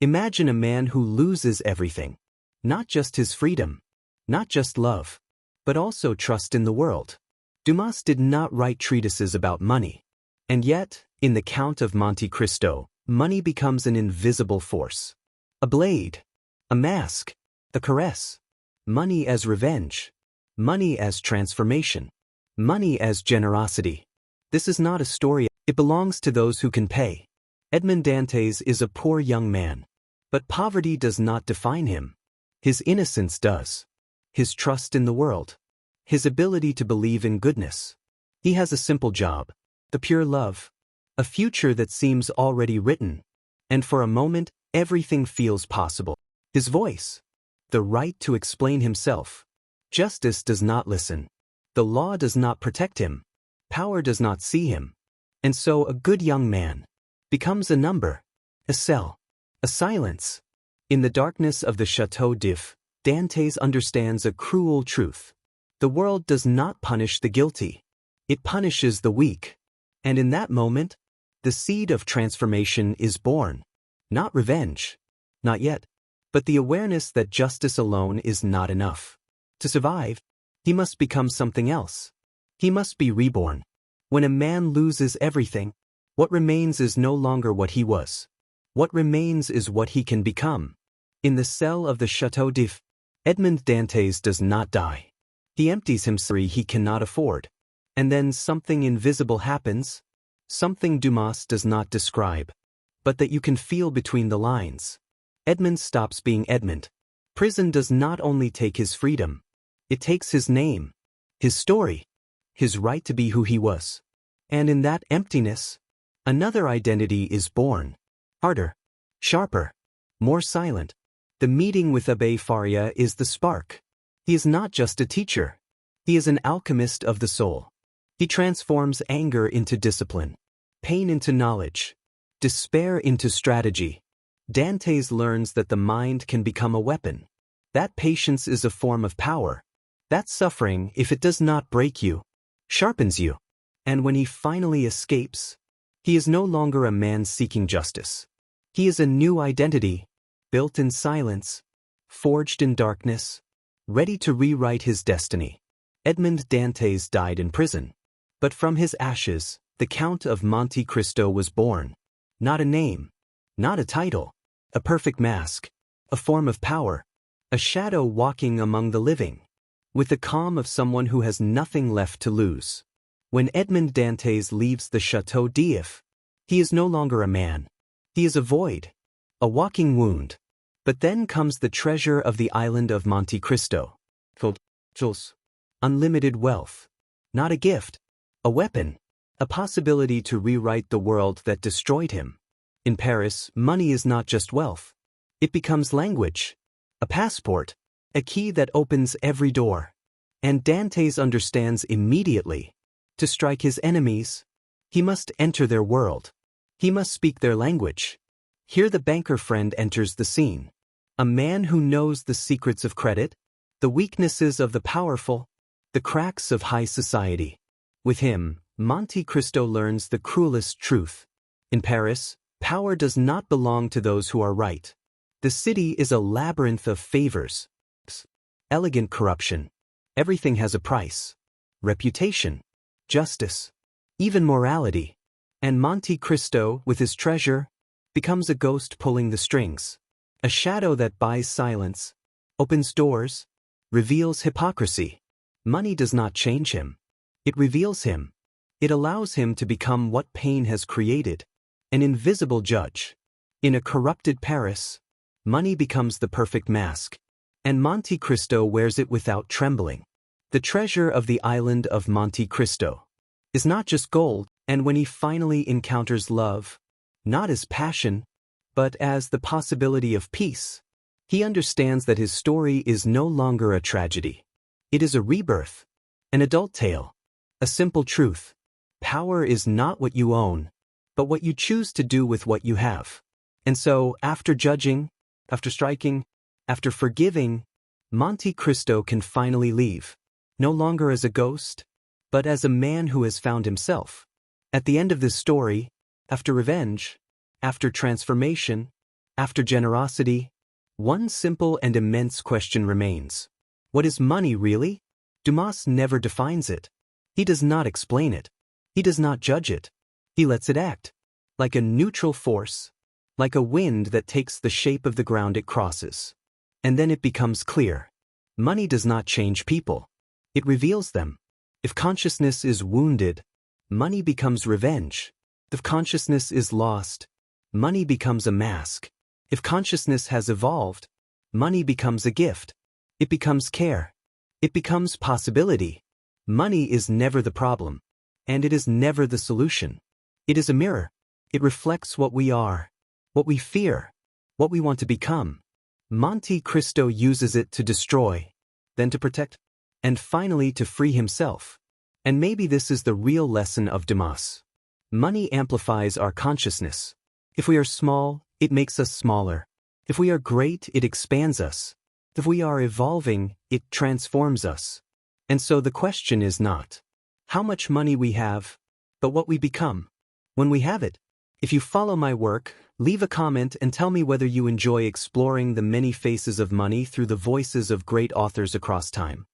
Imagine a man who loses everything. Not just his freedom, not just love, but also trust in the world. Dumas did not write treatises about money. And yet, in the Count of Monte Cristo, money becomes an invisible force. A blade, a mask, a caress. Money as revenge. Money as transformation. Money as generosity. This is not a story, it belongs to those who can pay. Edmond Dantes is a poor young man. But poverty does not define him. His innocence does. His trust in the world. His ability to believe in goodness. He has a simple job. The pure love. A future that seems already written. And for a moment, everything feels possible. His voice. The right to explain himself. Justice does not listen. The law does not protect him. Power does not see him. And so a good young man becomes a number, a cell, a silence. In the darkness of the Château d'If, Dantes understands a cruel truth. The world does not punish the guilty. It punishes the weak. And in that moment, the seed of transformation is born. Not revenge. Not yet. But the awareness that justice alone is not enough. To survive, he must become something else. He must be reborn. When a man loses everything, what remains is no longer what he was. What remains is what he can become. In the cell of the Château d'If, Edmond Dantes does not die. He empties himself he cannot afford. And then something invisible happens, something Dumas does not describe, but that you can feel between the lines. Edmond stops being Edmond. Prison does not only take his freedom, it takes his name, his story, his right to be who he was. And in that emptiness, another identity is born. Harder, sharper, more silent. The meeting with Abbé Faria is the spark. He is not just a teacher. He is an alchemist of the soul. He transforms anger into discipline, pain into knowledge, despair into strategy. Dantes learns that the mind can become a weapon. That patience is a form of power. That suffering, if it does not break you, sharpens you. And when he finally escapes, he is no longer a man seeking justice. He is a new identity, built in silence, forged in darkness, ready to rewrite his destiny. Edmond Dantes died in prison. But from his ashes, the Count of Monte Cristo was born. Not a name, not a title, a perfect mask, a form of power, a shadow walking among the living, with the calm of someone who has nothing left to lose. When Edmond Dantes leaves the Château d'If, he is no longer a man. He is a void, a walking wound. But then comes the treasure of the island of Monte Cristo. Unlimited wealth. Not a gift, a weapon, a possibility to rewrite the world that destroyed him. In Paris, money is not just wealth. It becomes language, a passport, a key that opens every door. And Dantes understands immediately. To strike his enemies, he must enter their world. He must speak their language. Here the banker friend enters the scene. A man who knows the secrets of credit, the weaknesses of the powerful, the cracks of high society. With him, Monte Cristo learns the cruelest truth. In Paris, power does not belong to those who are right. The city is a labyrinth of favors. Elegant corruption. Everything has a price. Reputation. Justice. Even morality. And Monte Cristo, with his treasure, becomes a ghost pulling the strings. A shadow that buys silence, opens doors, reveals hypocrisy. Money does not change him. It reveals him. It allows him to become what pain has created, an invisible judge. In a corrupted Paris, money becomes the perfect mask, and Monte Cristo wears it without trembling. The treasure of the island of Monte Cristo is not just gold, and when he finally encounters love, not as passion, but as the possibility of peace, he understands that his story is no longer a tragedy. It is a rebirth, an adult tale, a simple truth. Power is not what you own, but what you choose to do with what you have. And so, after judging, after striking, after forgiving, Monte Cristo can finally leave, no longer as a ghost, but as a man who has found himself. At the end of this story, after revenge, after transformation, After generosity, one simple and immense question remains. What is money really? Dumas never defines it. He does not explain it. He does not judge it. He lets it act. Like a neutral force. Like a wind that takes the shape of the ground it crosses. And then it becomes clear. Money does not change people. It reveals them. If consciousness is wounded, money becomes revenge. If consciousness is lost, money becomes a mask. If consciousness has evolved, money becomes a gift. It becomes care. It becomes possibility. Money is never the problem, and it is never the solution. It is a mirror. It reflects what we are, what we fear, what we want to become. Monte Cristo uses it to destroy, then to protect, and finally to free himself. And maybe this is the real lesson of Dumas. Money amplifies our consciousness. If we are small, it makes us smaller. If we are great, it expands us. If we are evolving, it transforms us. And so the question is not how much money we have, but what we become when we have it. If you follow my work, leave a comment and tell me whether you enjoy exploring the many faces of money through the voices of great authors across time.